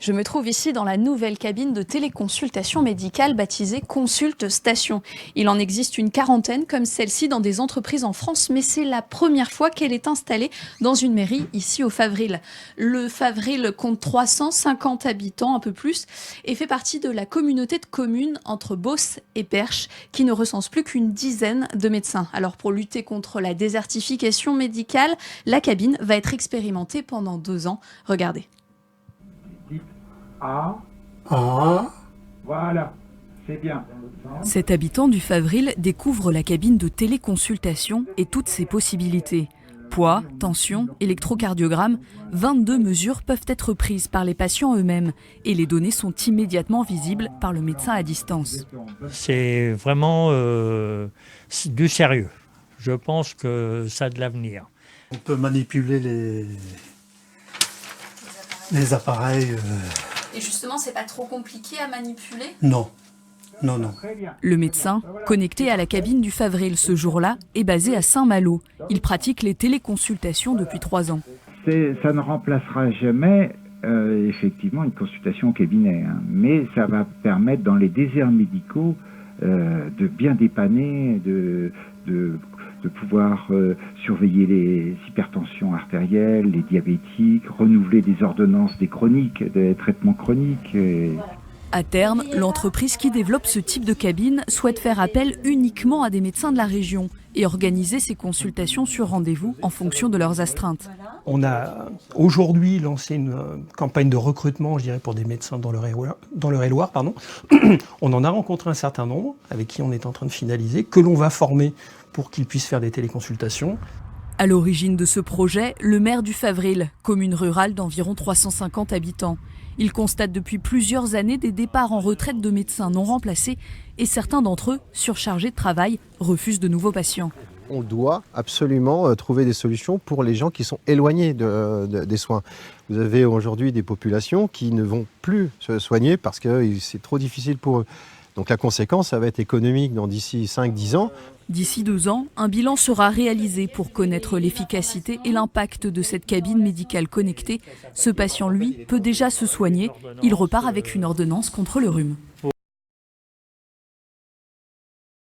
Je me trouve ici dans la nouvelle cabine de téléconsultation médicale baptisée Consulte Station. Il en existe une quarantaine comme celle-ci dans des entreprises en France, mais c'est la première fois qu'elle est installée dans une mairie ici au Favril. Le Favril compte 350 habitants, un peu plus, et fait partie de la communauté de communes entre Beauce et Perche, qui ne recense plus qu'une dizaine de médecins. Alors pour lutter contre la désertification médicale, la cabine va être expérimentée pendant 2 ans. Regardez. Voilà, c'est bien. Cet habitant du Favril découvre la cabine de téléconsultation et toutes ses possibilités. Poids, tension, électrocardiogramme, 22 mesures peuvent être prises par les patients eux-mêmes et les données sont immédiatement visibles par le médecin à distance. C'est vraiment du sérieux. Je pense que ça a de l'avenir. On peut manipuler les appareils. Et justement, c'est pas trop compliqué à manipuler ? Non. Le médecin, connecté à la cabine du Favril ce jour-là, est basé à Saint-Malo. Il pratique les téléconsultations depuis 3 ans. Ça ne remplacera jamais effectivement une consultation au cabinet, hein. Mais ça va permettre dans les déserts médicaux de bien dépanner, de pouvoir surveiller les hypertensions artérielles, les diabétiques, renouveler des ordonnances des chroniques, des traitements chroniques. À terme, l'entreprise qui développe ce type de cabine souhaite faire appel uniquement à des médecins de la région et organiser ces consultations sur rendez-vous en fonction de leurs astreintes. On a aujourd'hui lancé une campagne de recrutement, je dirais, pour des médecins dans l'Eure-et-Loire. On en a rencontré un certain nombre avec qui on est en train de finaliser, que l'on va former pour qu'ils puissent faire des téléconsultations. À l'origine de ce projet, le maire du Favril, commune rurale d'environ 350 habitants. Il constate depuis plusieurs années des départs en retraite de médecins non remplacés et certains d'entre eux, surchargés de travail, refusent de nouveaux patients. On doit absolument trouver des solutions pour les gens qui sont éloignés des soins. Vous avez aujourd'hui des populations qui ne vont plus se soigner parce que c'est trop difficile pour eux. Donc la conséquence, ça va être économique d'ici 5-10 ans. D'ici 2 ans, un bilan sera réalisé pour connaître l'efficacité et l'impact de cette cabine médicale connectée. Ce patient, lui, peut déjà se soigner. Il repart avec une ordonnance contre le rhume.